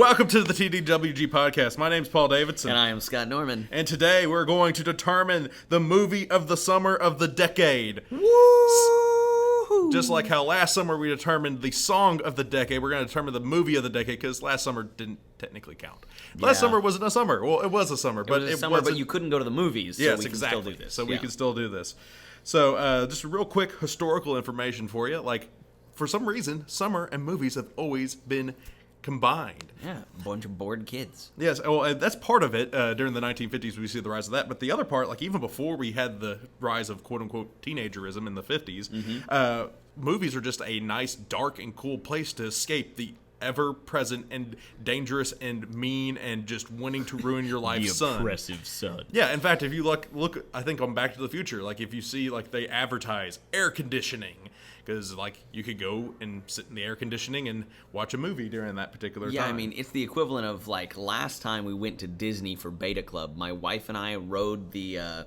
Welcome to the TDWG podcast. My name's Paul Davidson. And I am Scott Norman. And today we're going to determine the movie of the summer of the decade. Woo! Just like how last summer we determined the song of the decade, we're going to determine the movie of the decade because last summer didn't technically count. Last summer wasn't a summer. Well, it was a summer, but it wasn't. But you couldn't go to the movies, so we can still do this. So we can still do this. So just a real quick historical information for you. Like, for some reason, summer and movies have always been combined. Yeah, a bunch of bored kids. Yes, well, that's part of it. During the 1950s, we see the rise of that. But the other part, like even before we had the rise of quote-unquote teenagerism in the 50s, movies are just a nice, dark, and cool place to escape the ever-present and dangerous and mean and just wanting to ruin your life sun. The oppressive sun. Yeah, in fact, if you look, I think on Back to the Future, like if you see, like they advertise air conditioning, because like you could go and sit in the air conditioning and watch a movie during that particular time. Yeah, I mean, it's the equivalent of like last time we went to Disney for Beta Club, my wife and I rode the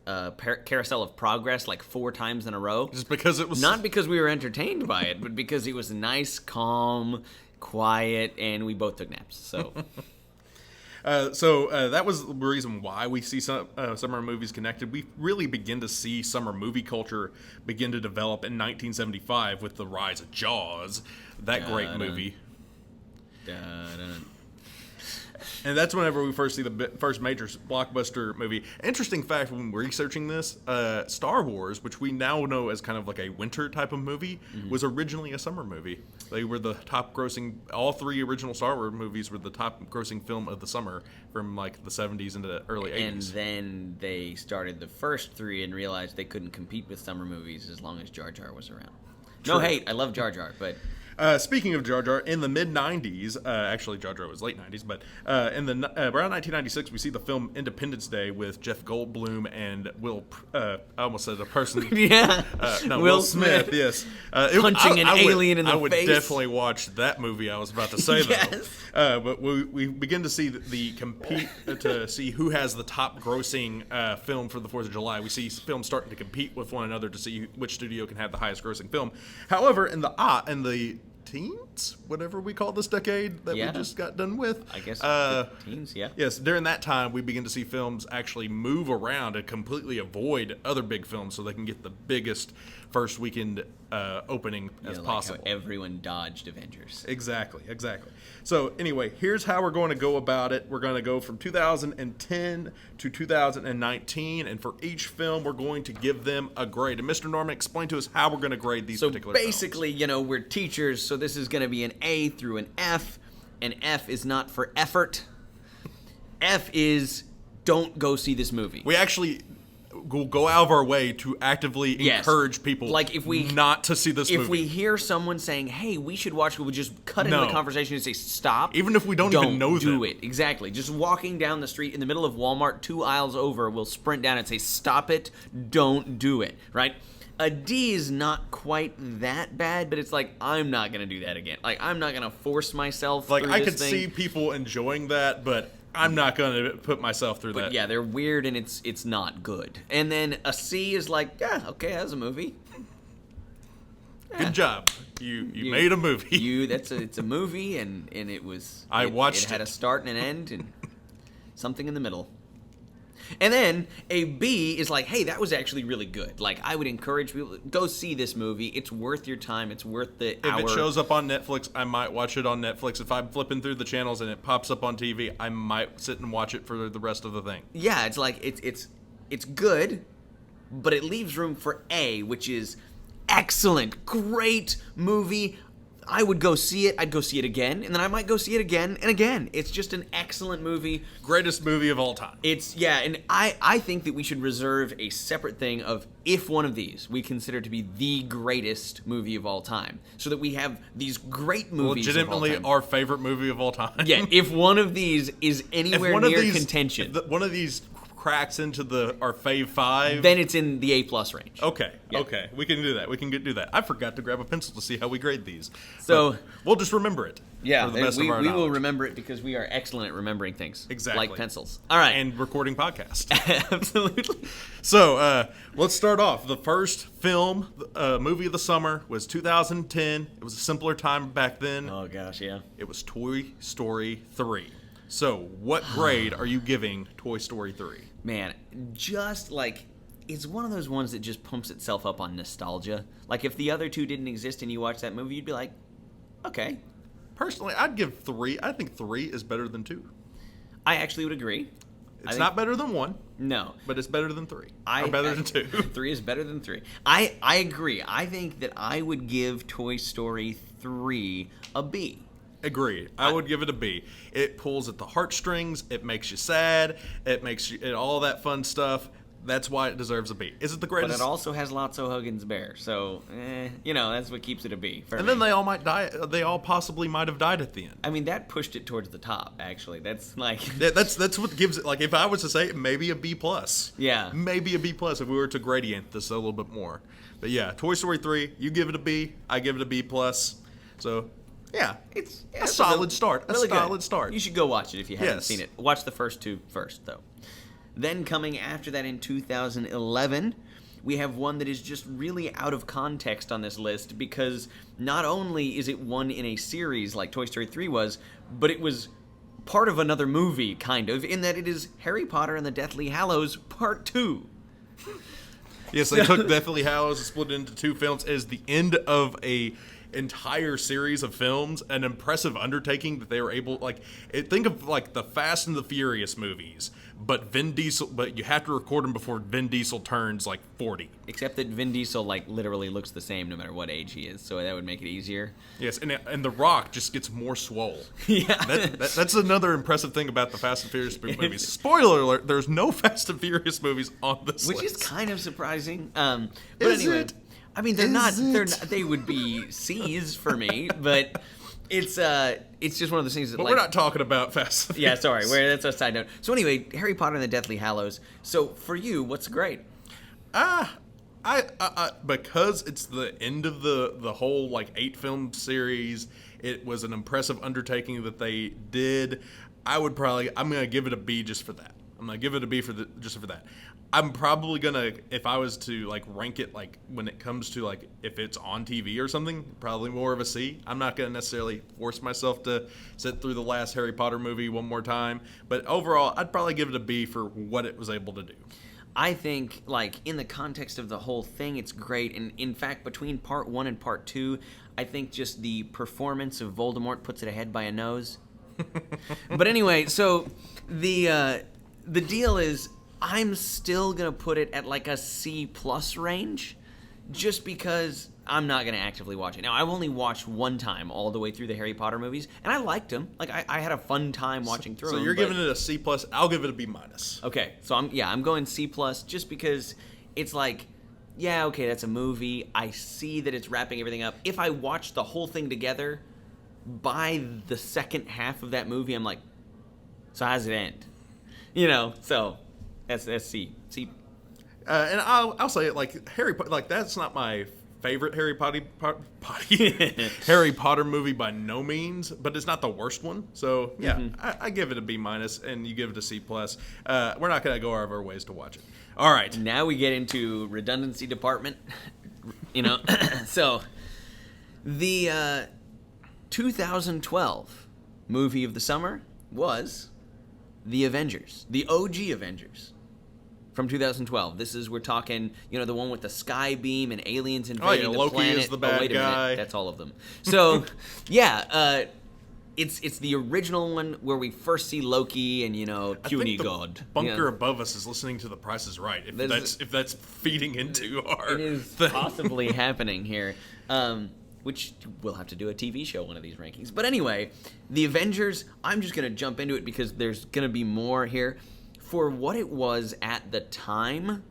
Carousel of Progress like 4 times in a row. Just because it was... Not because we were entertained by it, but because it was nice, calm, quiet, and we both took naps, so... So that was the reason why we see some summer movies connected. We really begin to see summer movie culture begin to develop in 1975 with the rise of Jaws, that great movie. And that's whenever we first see the first major blockbuster movie. Interesting fact when researching this, Star Wars, which we now know as kind of like a winter type of movie, was originally a summer movie. They were the top grossing, all 3 original Star Wars movies were the top grossing film of the summer from like the 70s into the early 80s. And then they started the first 3 and realized they couldn't compete with summer movies as long as Jar Jar was around. True. No hate, I love Jar Jar, but... Speaking of Jar Jar, in the mid-90s, actually Jar Jar was late 90s, but in the around 1996, we see the film Independence Day with Jeff Goldblum and I almost said a person. Yeah. Will Smith, yes. Punching an alien in the face. I would definitely watch that movie I was about to say, Yes. But we begin to see the compete to see who has the top grossing film for the 4th of July. We see films starting to compete with one another to see which studio can have the highest grossing film. However, in the teens, whatever we call this decade that we just got done with. I guess teens, yeah. Yes, during that time, we begin to see films actually move around and completely avoid other big films so they can get the biggest first weekend opening as possible. How everyone dodged Avengers. Exactly. So anyway, here's how we're going to go about it. We're going to go from 2010 to 2019, and for each film, we're going to give them a grade. And Mr. Norman, explain to us how we're going to grade these particular films. So basically, we're teachers, so this is going to be an A through an F, and F is not for effort. F is don't go see this movie. We actually will go out of our way to actively encourage people not to see this movie. If we hear someone saying, hey, we should watch it, we'll just cut into the conversation and say, stop. Even if we don't even know them. Do it. Exactly. Just walking down the street in the middle of Walmart 2 aisles over, we'll sprint down and say, stop it, don't do it, right? A D is not quite that bad, but it's like, I'm not going to do that again. Like, I'm not going to force myself through this thing. I could see people enjoying that, but I'm not going to put myself through that. Yeah, they're weird and it's not good. And then a C is like, yeah, okay, that's a movie. Good job. You made a movie. It's a movie and it was it had a start and an end and something in the middle. And then a B is like, hey, that was actually really good. Like, I would encourage people, go see this movie. It's worth your time. It's worth the hour. If it shows up on Netflix, I might watch it on Netflix. If I'm flipping through the channels and it pops up on TV, I might sit and watch it for the rest of the thing. Yeah, it's like, it's good, but it leaves room for A, which is excellent, great movie. I would go see it. I'd go see it again, and then I might go see it again and again. It's just an excellent movie. Greatest movie of all time. And I think that we should reserve a separate thing of if one of these we consider to be the greatest movie of all time, so that we have these great movies legitimately of all time. Our favorite movie of all time. Yeah, if one of these is anywhere near contention. One of these cracks into our fave 5, then it's in the A+ range. Okay, we can do that. Do that. I forgot to grab a pencil to see how we grade these. So but we'll just remember it. Yeah, for the best of our we will knowledge. remember it because we are excellent at remembering things. Exactly. Like pencils. All right. And recording podcasts. Absolutely. So Let's start off. The first film, movie of the summer, was 2010. It was a simpler time back then. Oh gosh, yeah. It was Toy Story 3. So, what grade are you giving Toy Story 3? Man, just like, it's one of those ones that just pumps itself up on nostalgia. Like, if the other two didn't exist and you watched that movie, you'd be like, okay. Personally, I'd give 3. I think 3 is better than 2. I actually would agree. It's not better than 1. No. But it's better than 3. Or better than 2. 3 is better than 3. I agree. I think that I would give Toy Story 3 a B. Agreed. I would give it a B. It pulls at the heartstrings. It makes you sad. It makes you all that fun stuff. That's why it deserves a B. Is it the greatest? But it also has Lotso Huggins Bear, so that's what keeps it a B. And then they all might die. They all possibly might have died at the end. I mean, that pushed it towards the top. Actually, that's like that's what gives it. Like, if I was to say, maybe a B plus. Yeah, maybe a B plus if we were to gradient this a little bit more. But yeah, Toy Story 3. You give it a B. I give it a B plus. So. Yeah, it's a solid start. A solid start. You should go watch it if you haven't seen it. Watch the first 2 first, though. Then coming after that in 2011, we have one that is just really out of context on this list because not only is it one in a series like Toy Story 3 was, but it was part of another movie, kind of, in that it is Harry Potter and the Deathly Hallows Part 2. Yes, they took Deathly Hallows and split it into 2 films as the end of a entire series of films, an impressive undertaking that they were able, think of like the Fast and the Furious movies, but you have to record them before Vin Diesel turns like 40. Except that Vin Diesel literally looks the same no matter what age he is, so that would make it easier. Yes, and The Rock just gets more swole. Yeah. That's another impressive thing about the Fast and Furious movies. Spoiler alert, there's no Fast and Furious movies on this list. Which is kind of surprising. But anyway, it? I mean, they would be C's for me, but it's just one of those things that, but we're not talking about Fast and Yeah, Furious. sorry, that's a side note. So anyway, Harry Potter and the Deathly Hallows. So for you, what's the grade? Because it's the end of the whole 8 film series, it was an impressive undertaking that they did. I'm gonna give it a B just for that. I'm gonna give it a B just for that. I'm probably gonna, if I was to rank it when it comes to if it's on TV or something, probably more of a C. I'm not gonna necessarily force myself to sit through the last Harry Potter movie one more time, but overall, I'd probably give it a B for what it was able to do. I think, in the context of the whole thing, it's great. And in fact, between Part 1 and Part 2, I think just the performance of Voldemort puts it ahead by a nose. But anyway, so the deal is, I'm still going to put it at a C plus range, just because I'm not going to actively watch it. Now, I've only watched one time all the way through the Harry Potter movies, and I liked them. I had a fun time watching through them. So you're giving it a C plus. I'll give it a B minus. Okay, so I'm going C plus just because it's okay, that's a movie. I see that it's wrapping everything up. If I watch the whole thing together, by the second half of that movie, I'm like, so how does it end? So that's C. And I'll say it Harry Potter. That's not my favorite Harry Potter movie by no means, but it's not the worst one. So yeah, I give it a B minus, and you give it a C plus. We're not gonna go out of our ways to watch it. All right, now we get into redundancy department. So the 2012 movie of the summer was The Avengers, the OG Avengers. From 2012. We're talking, the one with the sky beam and aliens invading the Loki planet. Is the bad guy. Minute. That's all of them. So, yeah, it's the original one where we first see Loki and, puny god. Bunker above us is listening to The Price is Right. If that's feeding into our It is thing. possibly happening here. Which we'll have to do a TV show, one of these rankings. But anyway, The Avengers, I'm just going to jump into it because there's going to be more here. For what it was at the time,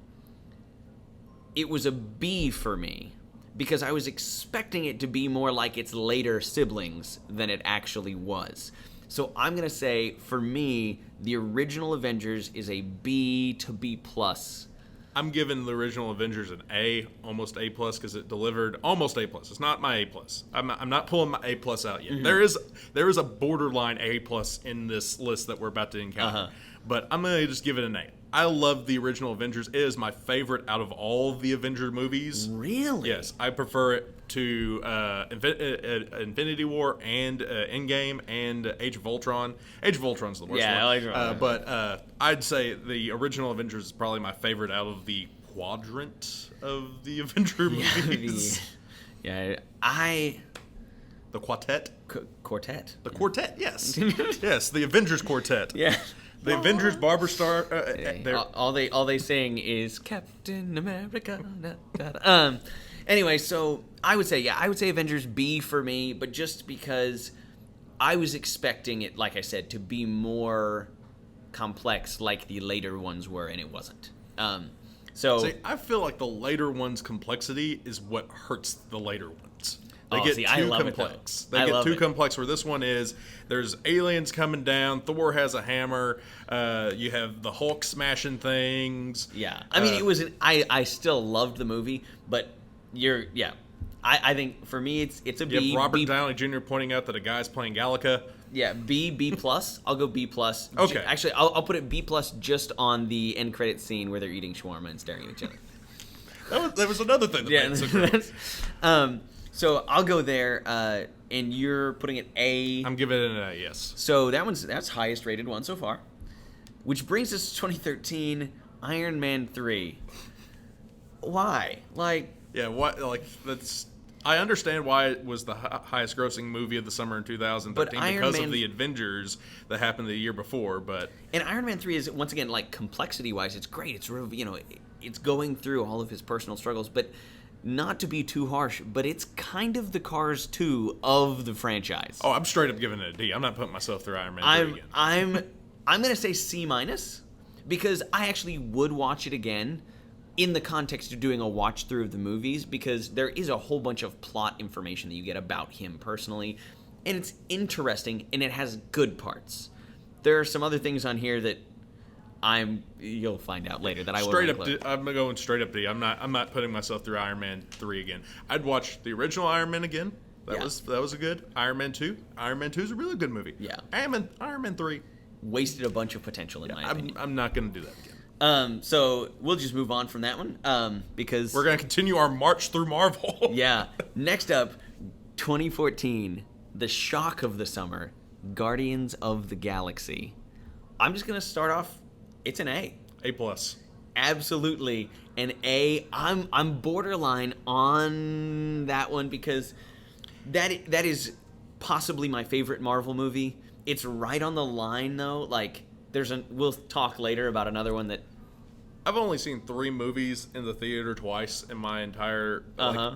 it was a B for me because I was expecting it to be more like its later siblings than it actually was. So I'm going to say, for me, the original Avengers is a B to B plus. I'm giving the original Avengers an A, almost A plus, because it delivered almost A plus. It's not my A plus. I'm not pulling my A plus out yet. Mm-hmm. There is a borderline A plus in this list that we're about to encounter. But I'm gonna just give it an A. I love the original Avengers. It is my favorite out of all the Avenger movies. Really? Yes, I prefer it to Infinity War and Endgame and Age of Ultron. Age of Ultron's the worst Yeah, one. Age of Ultron. But I'd say the original Avengers is probably my favorite out of the quadrant of the Avenger movies. The quartet? quartet. The quartet, yes. Yes, the Avengers quartet. Yeah. The Avengers, Barbara Star. All they sing is Captain America. Da, da, da. Anyway, so I would say Avengers B for me, but just because I was expecting it, like I said, to be more complex like the later ones were, and it wasn't. See, I feel like the later ones' complexity is what hurts the later ones. They get too complex. They get too complex. Where this one is, there's aliens coming down. Thor has a hammer. You have the Hulk smashing things. Yeah, I mean, it was. I still loved the movie, but I think for me it's a B. You have Robert Downey Jr. pointing out that a guy's playing Galaga. Yeah, B plus. I'll go B plus. Okay. Actually, I'll put it B plus just on the end credit scene where they're eating shawarma and staring at each other. That was another thing. So I'll go there, and you're putting it A. I'm giving it an A, yes. So that's highest rated one so far, which brings us to 2013 Iron Man 3. Why? I understand why it was the highest grossing movie of the summer in 2013 because of the Avengers that happened the year before. And Iron Man 3 is, once again, like, complexity wise, it's great. It's it's going through all of his personal struggles, but. Not to be too harsh, but it's kind of the Cars 2 of the franchise. Oh, I'm straight up giving it a D. I'm not putting myself through Iron Man 3 again. I'm going to say C minus because I actually would watch it again in the context of doing a watch through of the movies because there is a whole bunch of plot information that you get about him personally, and it's interesting and it has good parts. There are some other things on here that you'll find out later that I will include. I'm going straight up D. I'm not putting myself through Iron Man 3 again. I'd watch the original Iron Man again. That was a good Iron Man 2. Iron Man 2 is a really good movie. Yeah. Iron Man 3 wasted a bunch of potential in my opinion. I'm not going to do that again. So we'll just move on from that one because we're going to continue our march through Marvel. Yeah. Next up, 2014, the shock of the summer, Guardians of the Galaxy. I'm just going to start off. It's an A. A plus. Absolutely an A. I'm borderline on that one because that is possibly my favorite Marvel movie. It's right on the line though. Like we'll talk later about another one that I've only seen 3 movies in the theater twice in my entire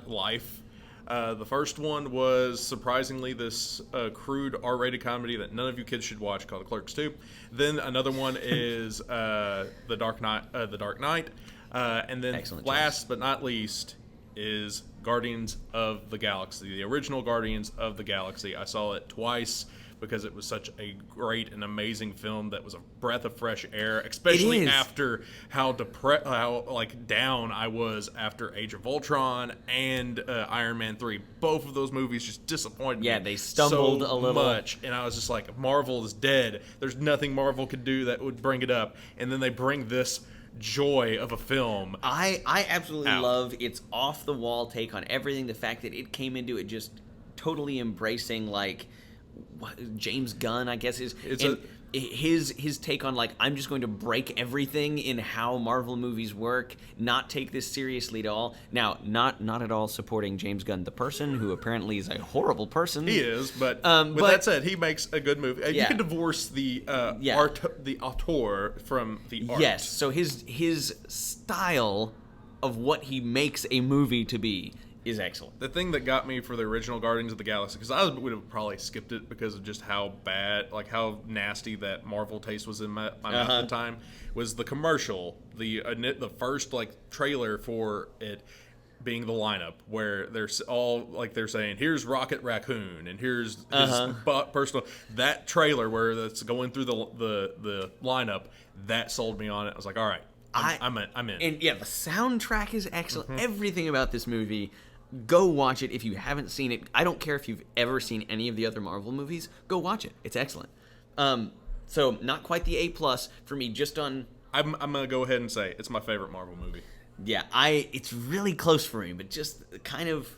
life. The first one was surprisingly this crude R-rated comedy that none of you kids should watch called Clerks 2. Then another one is The Dark Knight. And then last but not least is Guardians of the Galaxy, the original Guardians of the Galaxy. I saw it twice because it was such a great and amazing film that was a breath of fresh air, especially after how down I was after Age of Ultron and Iron Man 3. Both of those movies just disappointed me. Yeah, they stumbled so a little much, and I was just like, Marvel is dead. There's nothing Marvel could do that would bring it up. And then they bring this joy of a film. I absolutely love its off the wall take on everything. The fact that it came into it just totally embracing James Gunn, I guess, his take on I'm just going to break everything in how Marvel movies work, not take this seriously at all. Now, not at all supporting James Gunn, the person who apparently is a horrible person. He is, but with that said, he makes a good movie. You can divorce the auteur from the art. Yes, so his style of what he makes a movie to be is excellent. The thing that got me for the original Guardians of the Galaxy, because I would have probably skipped it because of just how bad, how nasty that Marvel taste was in my mouth at the time, was the commercial, the first trailer for it being the lineup where there's all they're saying here's Rocket Raccoon and here's his personal, that trailer where that's going through the lineup, that sold me on it. I was like, all right, I'm in. And yeah, the soundtrack is excellent. Everything about this movie. Go watch it if you haven't seen it. I don't care if you've ever seen any of the other Marvel movies. Go watch it. It's excellent. So not quite the A+ for me, just on I'm gonna go ahead and say it's my favorite Marvel movie. Yeah, it's really close for me, but just kind of.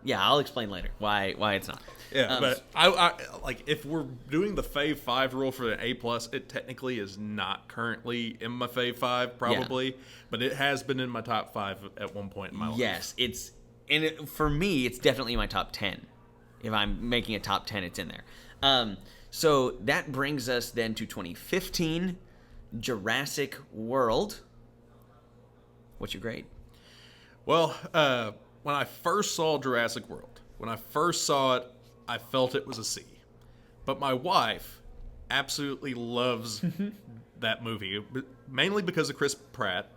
Yeah, I'll explain later why it's not. Yeah, but I like if we're doing the Fave 5 rule for the A+, it technically is not currently in my Fave 5 probably, but it has been in my top 5 at one point in my life. Yes, for me, it's definitely in my top 10. If I'm making a top 10, it's in there. So that brings us then to 2015, Jurassic World. What's your grade? Well, when I first saw Jurassic World, when I first saw it, I felt it was a C. But my wife absolutely loves that movie, mainly because of Chris Pratt,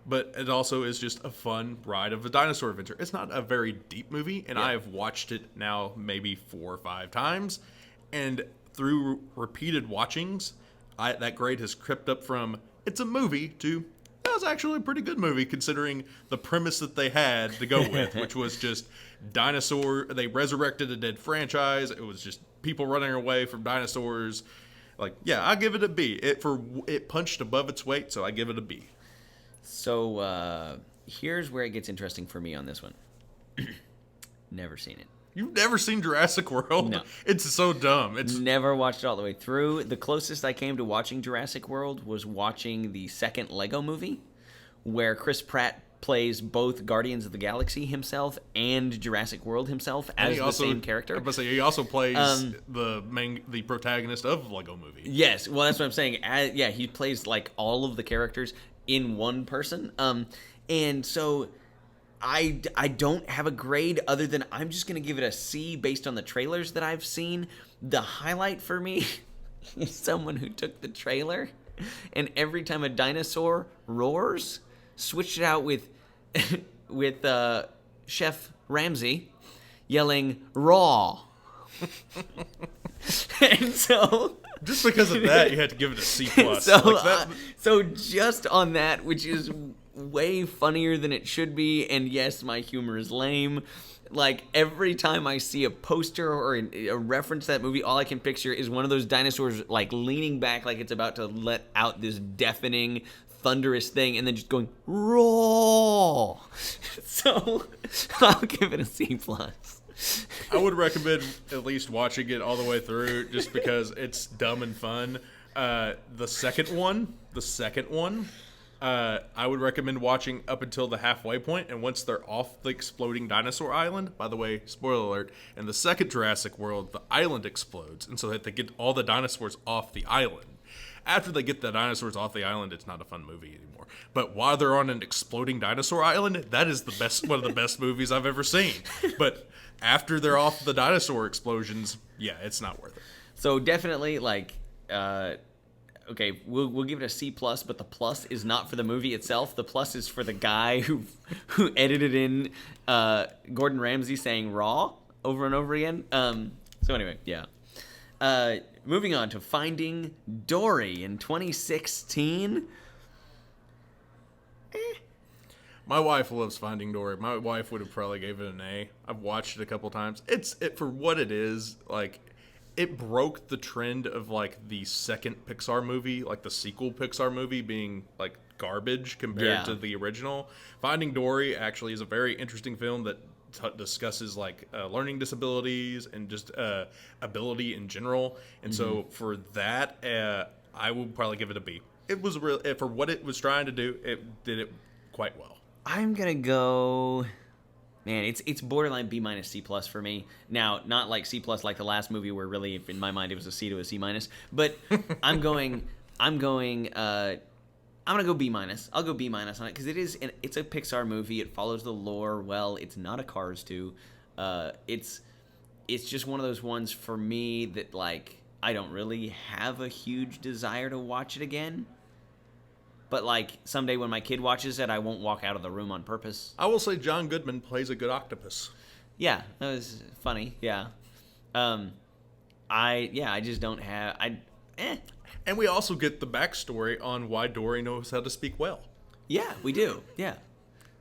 but it also is just a fun ride of a dinosaur adventure. It's not a very deep movie, and I have watched it now maybe 4 or 5 times, and through repeated watchings, that grade has crept up from it's a movie to that was actually a pretty good movie considering the premise that they had to go with, which was just they resurrected a dead franchise. It was just people running away from dinosaurs. Like, yeah, I give it a B. It punched above its weight, so I give it a B. So here's where it gets interesting for me on this one. Never seen it. You've never seen Jurassic World? No. It's so dumb. It's never watched it all the way through. The closest I came to watching Jurassic World was watching the second Lego movie, where Chris Pratt plays both Guardians of the Galaxy himself and Jurassic World himself as the same character. But he also plays the protagonist of Lego movie. Yes, well, that's what I'm saying. He plays like all of the characters in one person. And so I don't have a grade other than I'm just going to give it a C based on the trailers that I've seen. The highlight for me is someone who took the trailer and every time a dinosaur roars, switched it out with Chef Ramsay yelling raw. And so just because of that, you had to give it a C+. So just on that, which is way funnier than it should be, and yes, my humor is lame. Like, every time I see a poster or a reference to that movie, all I can picture is one of those dinosaurs, like, leaning back like it's about to let out this deafening, thunderous thing, and then just going, raw. So, I'll give it a C+. I would recommend at least watching it all the way through, just because it's dumb and fun. The second one, I would recommend watching up until the halfway point, and once they're off the exploding dinosaur island, by the way, spoiler alert, in the second Jurassic World, the island explodes, and so that they get all the dinosaurs off the island. After they get the dinosaurs off the island, it's not a fun movie anymore. But while they're on an exploding dinosaur island, that is one of the best movies I've ever seen. But after they're off the dinosaur explosions, yeah, it's not worth it. So definitely, like, okay, we'll give it a C+, but the plus is not for the movie itself. The plus is for the guy who edited in Gordon Ramsay saying raw over and over again. So anyway, yeah. Moving on to Finding Dory in 2016. My wife loves Finding Dory. My wife would have probably gave it an A. I've watched it a couple times. It's for what it is, like, it broke the trend of, like, the second Pixar movie, like the sequel Pixar movie being, like, garbage compared to the original. Finding Dory actually is a very interesting film that discusses, like, learning disabilities and just ability in general. And so for that, I would probably give it a B. It was for what it was trying to do, it did it quite well. I'm going to go... Man, it's borderline B minus C plus for me. Now, not like C plus like the last movie where really, in my mind, it was a C to a C minus. But I'm gonna go B minus. I'll go B minus on it because it's a Pixar movie. It follows the lore well. It's not a Cars 2. It's just one of those ones for me that, like, I don't really have a huge desire to watch it again. But, like, someday when my kid watches it, I won't walk out of the room on purpose. I will say John Goodman plays a good octopus. Yeah, that was funny. Yeah. I just don't have... And we also get the backstory on why Dory knows how to speak well. Yeah, we do. Yeah.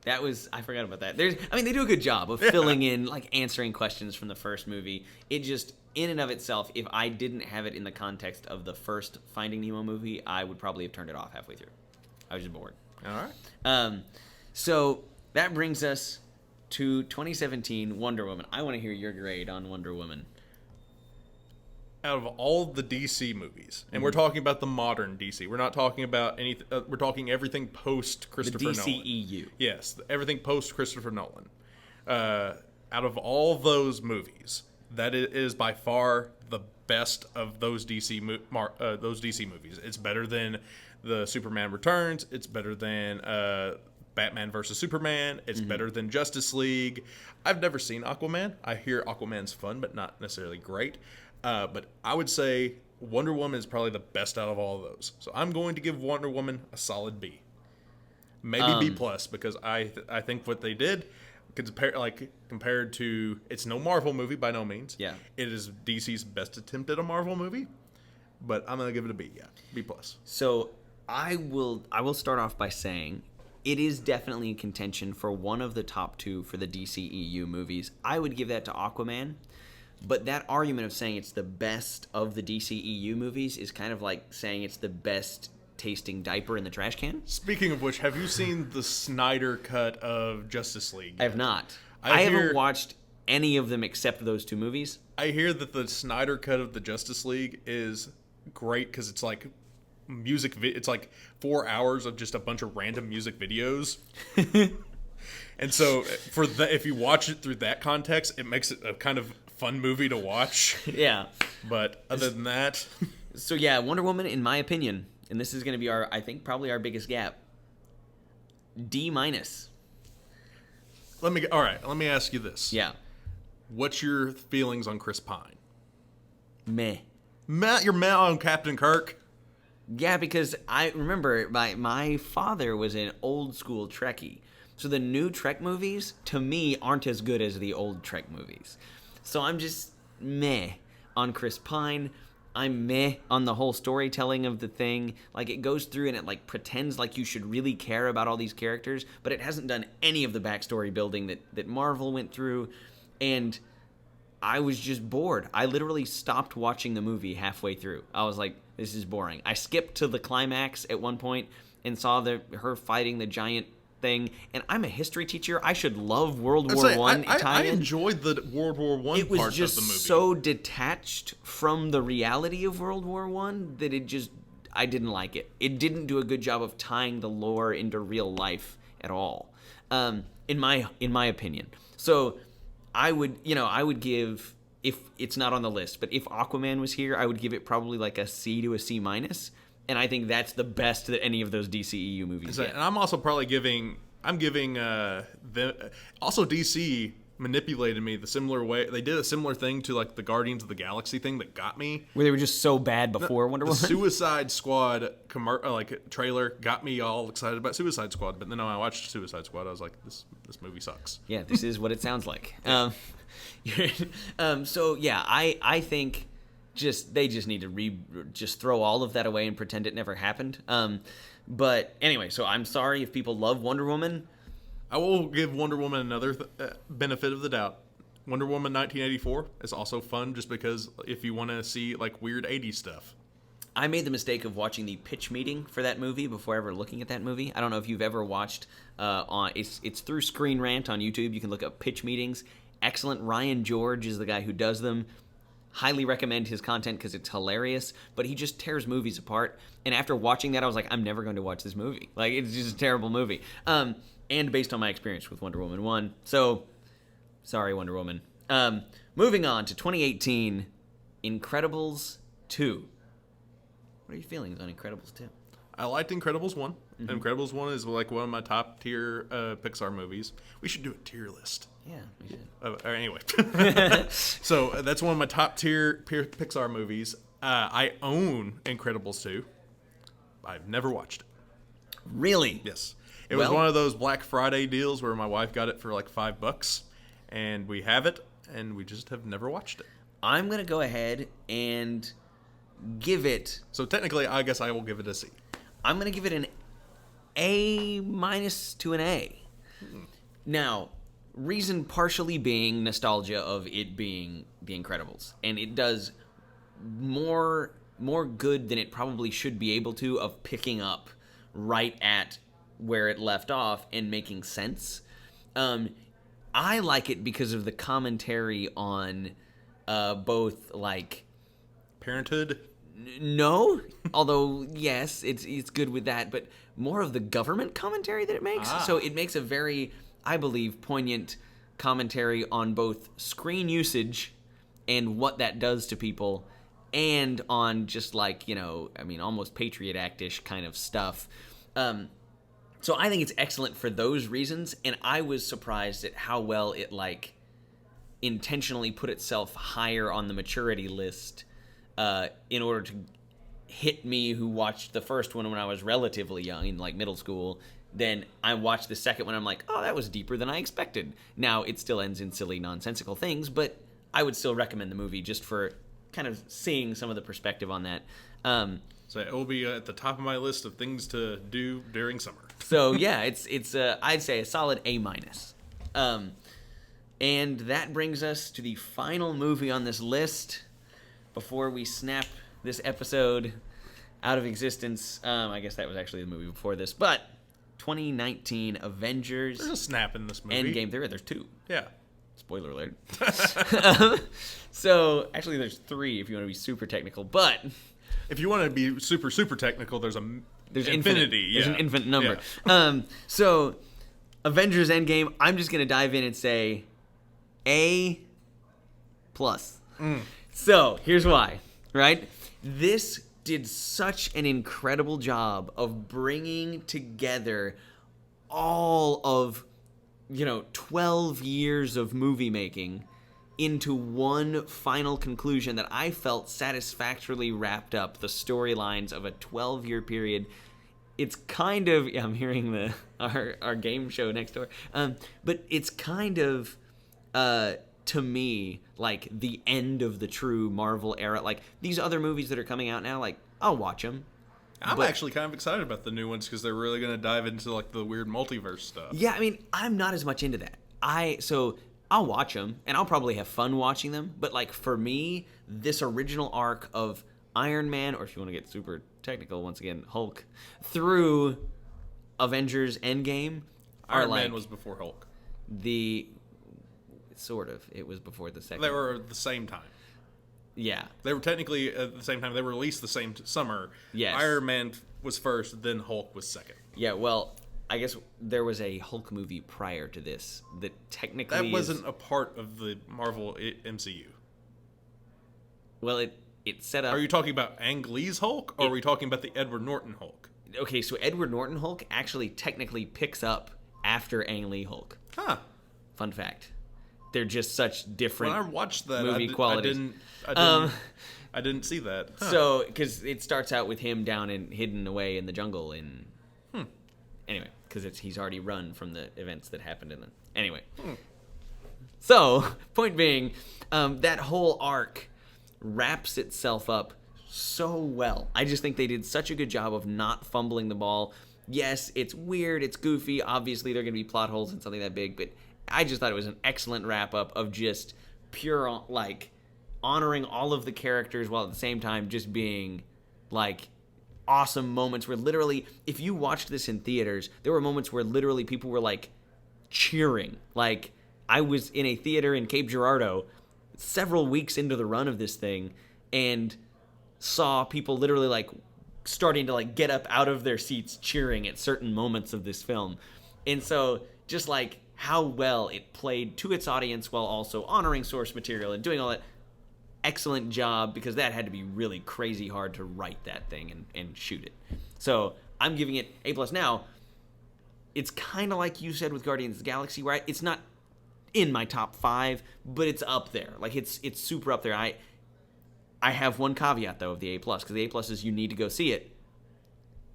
That was... I forgot about that. They do a good job of filling in, like, answering questions from the first movie. It just... In and of itself, if I didn't have it in the context of the first Finding Nemo movie, I would probably have turned it off halfway through. I was just bored. All right. So that brings us to 2017 Wonder Woman. I want to hear your grade on Wonder Woman. Out of all the DC movies, and we're talking about the modern DC, we're not talking about anything. We're talking everything post Christopher Nolan. The DCEU. Yes, everything post Christopher Nolan. Out of all those movies, that is by far the best of those DC movies. It's better than the Superman Returns. It's better than Batman vs Superman. It's better than Justice League. I've never seen Aquaman. I hear Aquaman's fun, but not necessarily great. But I would say Wonder Woman is probably the best out of all of those. So I'm going to give Wonder Woman a solid B. Maybe B plus, because I think what they did, compared to, it's no Marvel movie by no means. Yeah. It is DC's best attempt at a Marvel movie, but I'm gonna give it a B. Yeah, B plus. So I will start off by saying it is definitely in contention for one of the top two for the DCEU movies. I would give that to Aquaman. But that argument of saying it's the best of the DCEU movies is kind of like saying it's the best tasting diaper in the trash can. Speaking of which, have you seen the Snyder cut of Justice League? I have not. I haven't watched any of them except those two movies. I hear that the Snyder cut of the Justice League is great because it's like it's like 4 hours of just a bunch of random music videos. And so if you watch it through that context, it makes it a kind of fun movie to watch. Yeah. But other than that. So yeah, Wonder Woman, in my opinion, and this is going to be I think probably our biggest gap, D minus. All right, let me ask you this. Yeah. What's your feelings on Chris Pine? Meh. You're meh on Captain Kirk? Yeah, because I remember my father was an old school Trekkie. So the new Trek movies, to me, aren't as good as the old Trek movies. So I'm just meh on Chris Pine. I'm meh on the whole storytelling of the thing. Like, it goes through and it, like, pretends like you should really care about all these characters, but it hasn't done any of the backstory building that Marvel went through. And I was just bored. I literally stopped watching the movie halfway through. I was like, this is boring. I skipped to the climax at one point and saw her fighting the giant thing, and I'm a history teacher. I should love World War I. I enjoyed the World War I part of the movie. It was just so detached from the reality of World War I that I didn't like it. It didn't do a good job of tying the lore into real life at all, in my opinion. So I would give, if it's not on the list, but if Aquaman was here, I would give it probably like a C to a C minus. And I think that's the best that any of those DCEU movies get. And I'm also probably giving also DC manipulated me the similar way. They did a similar thing to like the Guardians of the Galaxy thing that got me. Where they were just so bad before Wonder Woman. The Suicide Squad trailer got me all excited about Suicide Squad, but then when I watched Suicide Squad, I was like, this movie sucks. Yeah, this is what it sounds like. So yeah, I think they just need to just throw all of that away and pretend it never happened. But anyway, so I'm sorry if people love Wonder Woman. I will give Wonder Woman another benefit of the doubt. Wonder Woman 1984 is also fun just because if you want to see like weird 80s stuff. I made the mistake of watching the pitch meeting for that movie before ever looking at that movie. I don't know if you've ever watched it's through Screen Rant on YouTube. You can look up pitch meetings. Excellent. Ryan George is the guy who does them. Highly recommend his content because it's hilarious, but he just tears movies apart. And after watching that, I was like, I'm never going to watch this movie. Like, it's just a terrible movie. And based on my experience with Wonder Woman 1. So, sorry, Wonder Woman. Moving on to 2018, Incredibles 2. What are your feelings on Incredibles 2? I liked Incredibles 1. Mm-hmm. Incredibles 1 is like one of my top tier Pixar movies. We should do a tier list. Yeah, we should. Anyway. So that's one of my top tier Pixar movies. I own Incredibles 2. I've never watched it. Really? Yes. It was one of those Black Friday deals where my wife got it for like $5, and we have it, and we just have never watched it. I'm going to go ahead and give it... So technically, I guess I will give it a C. I'm going to give it an A- to an A. Now, reason partially being nostalgia of it being The Incredibles. And it does more good than it probably should be able to of picking up right at where it left off and making sense. I like it because of the commentary on both, like... Parenthood? No, although, yes, it's good with that, but more of the government commentary that it makes. So it makes a very, I believe, poignant commentary on both screen usage and what that does to people, and on just, like, you know, I mean, almost Patriot Act-ish kind of stuff. So I think it's excellent for those reasons, and I was surprised at how well it, like, intentionally put itself higher on the maturity list in order to hit me, who watched the first one when I was relatively young, in, like, middle school. Then I watched the second one, I'm like, oh, that was deeper than I expected. Now, it still ends in silly, nonsensical things, but I would still recommend the movie just for kind of seeing some of the perspective on that. So it will be at the top of my list of things to do during summer. So yeah, it's I'd say a solid A-. And that brings us to the final movie on this list before we snap this episode out of existence. I guess that was actually the movie before this, but 2019 Avengers. There's a snap in this movie. Endgame. There's 2. Yeah. Spoiler alert. So actually, there's 3 if you want to be super technical, but. If you want to be super, super technical, there's infinity. There's an infinite number. Yeah. So, Avengers Endgame, I'm just going to dive in and say A+. So, here's why, right? This did such an incredible job of bringing together all of, 12 years of movie making into one final conclusion that I felt satisfactorily wrapped up the storylines of a 12-year period. It's kind of... Yeah, I'm hearing our game show next door. But it's kind of, to me, like, the end of the true Marvel era. Like, these other movies that are coming out now, like, I'll watch them. I'm actually kind of excited about the new ones because they're really going to dive into, like, the weird multiverse stuff. Yeah, I mean, I'm not as much into that. I'll watch them, and I'll probably have fun watching them, but, like, for me, this original arc of Iron Man, or if you want to get super technical, once again, Hulk, through Avengers Endgame, Iron Man was before Hulk. Sort of. It was before the second. They were at the same time. Yeah. They were technically at the same time. They were released the same summer. Yes. Iron Man was first, then Hulk was second. Yeah, well... I guess there was a Hulk movie prior to this that technically that wasn't a part of the Marvel MCU. Well, it set up... Are you talking about Ang Lee's Hulk, or are we talking about the Edward Norton Hulk? Okay, so Edward Norton Hulk actually technically picks up after Ang Lee Hulk. Huh. Fun fact. They're just such different when I watched that, movie qualities. I didn't see that. Huh. So, because it starts out with him down and hidden away in the jungle in... Anyway, because he's already run from the events that happened in the... Anyway. So, point being, that whole arc wraps itself up so well. I just think they did such a good job of not fumbling the ball. Yes, it's weird, it's goofy, obviously there are going to be plot holes in something that big, but I just thought it was an excellent wrap-up of just pure, like, honoring all of the characters while at the same time just being, like... awesome moments where literally, if you watched this in theaters, there were moments where literally people were, like, cheering. Like, I was in a theater in Cape Girardeau several weeks into the run of this thing and saw people literally, like, starting to, like, get up out of their seats cheering at certain moments of this film. And so, just, like, how well it played to its audience while also honoring source material and doing all that. Excellent job, because that had to be really crazy hard to write that thing and shoot it. So I'm giving it A+. Now, it's kind of like you said with Guardians of the Galaxy, where it's not in my top 5, but it's up there. Like, it's super up there. I have one caveat, though, of the A+, because the A+ is you need to go see it.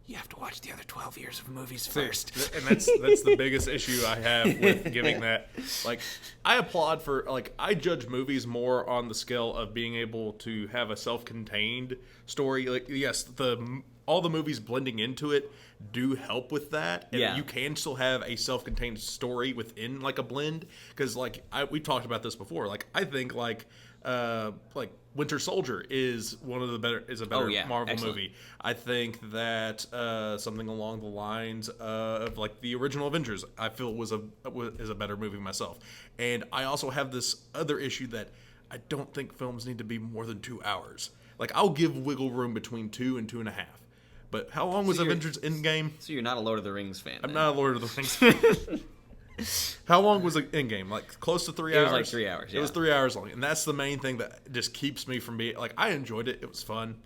You have to watch the other 12 years of movies first. And that's the biggest issue I have with giving that. Like, I applaud for, like, I judge movies more on the scale of being able to have a self-contained story. Like, yes, all the movies blending into it do help with that. And you can still have a self-contained story within, like, a blend. Because, like, we talked about this before. Like, I think, like, like Winter Soldier is a better Marvel excellent. movie. I think that something along the lines of like the original Avengers, I feel is a better movie myself. And I also have this other issue that I don't think films need to be more than 2 hours. Like, I'll give wiggle room between 2 and 2.5. But how long was Avengers Endgame? So you're not a Lord of the Rings fan. I'm not a Lord of the Rings fan. How long was Endgame? Like, close to 3 hours? It was like 3 hours, yeah. It was 3 hours long. And that's the main thing that just keeps me from being... Like, I enjoyed it. It was fun.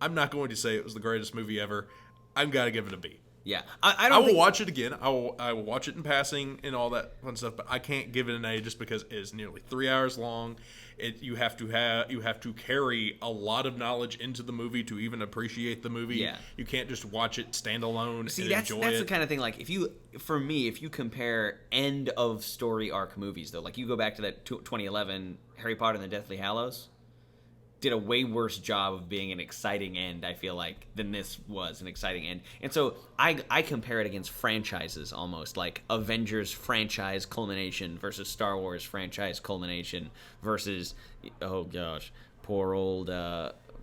I'm not going to say it was the greatest movie ever. I've got to give it a B. Yeah. I will watch it again. I will watch it in passing and all that fun stuff, but I can't give it an A just because it is nearly 3 hours long. You have to carry a lot of knowledge into the movie to even appreciate the movie. Yeah. You can't just watch it stand alone and that's enjoy it. the kind of thing, like, if you compare end of story arc movies, though, like you go back to that 2011 Harry Potter and the Deathly Hallows, did a way worse job of being an exciting end, I feel like, than this was an exciting end. And so I compare it against franchises almost, like Avengers franchise culmination versus Star Wars franchise culmination versus, oh gosh, poor old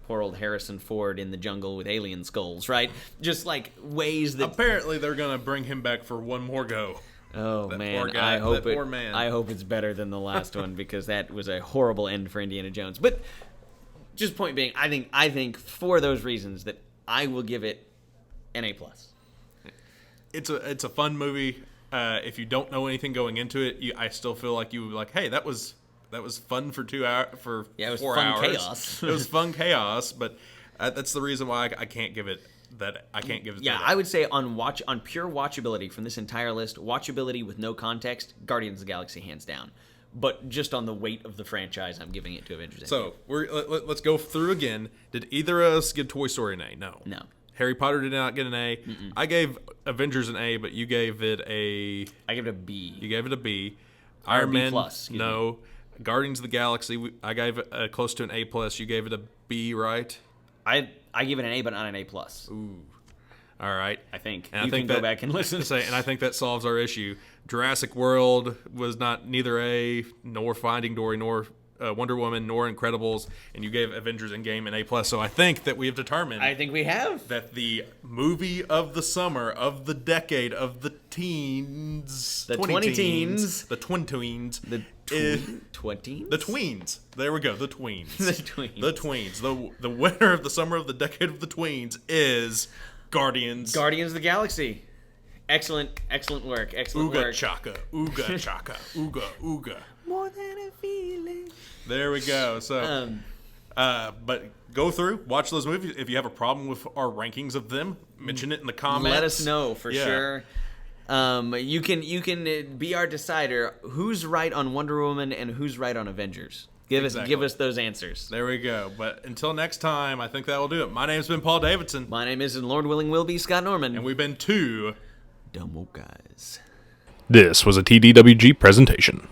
Harrison Ford in the jungle with alien skulls, right? Just like ways that... Apparently they're going to bring him back for one more go. Oh, that man, poor guy, I hope it's better than the last one, because that was a horrible end for Indiana Jones. But... just point being, I think for those reasons that I will give it an A+. It's a fun movie. If you don't know anything going into it, I still feel like you would be like, hey, that was fun for 2 hours for it was 4 fun hours. Chaos. It was fun chaos, but that's the reason why I can't give it that. I can't give it. Yeah, that. I would say on pure watchability from this entire list, watchability with no context, Guardians of the Galaxy hands down. But just on the weight of the franchise, I'm giving it to Avengers Endgame. So let's go through again. Did either of us give Toy Story an A? No. Harry Potter did not get an A. Mm-mm. I gave Avengers an A, but you gave it a... I gave it a B. You gave it a B. Iron Man, no. Me. Guardians of the Galaxy, I gave it close to an A+. You gave it a B, right? I give it an A, but not an A+. Ooh. All right. I think. And you can go back and listen. And I think that solves our issue. Jurassic World was neither A, nor Finding Dory, nor Wonder Woman, nor Incredibles, and you gave Avengers Endgame an A+. So I think that we have determined... I think we have. ...that the movie of the summer, of the decade, of the teens... The 20 teens. The twin tweens. The tweens? The tweens. There we go. The tweens. The tweens. The tweens. The winner of the summer of the decade of the tweens is... Guardians of the Galaxy. Excellent work. Excellent work. Chaka. Ooga chaka. Ooga. More than a feeling. There we go. So, but go through, watch those movies. If you have a problem with our rankings of them, mention it in the comments. Let us know for sure. You can be our decider. Who's right on Wonder Woman and who's right on Avengers? Give us those answers. There we go. But until next time, I think that will do it. My name's been Paul Davidson. My name is, and Lord willing, will be Scott Norman. And we've been two Dumb Woke Guys. This was a TDWG presentation.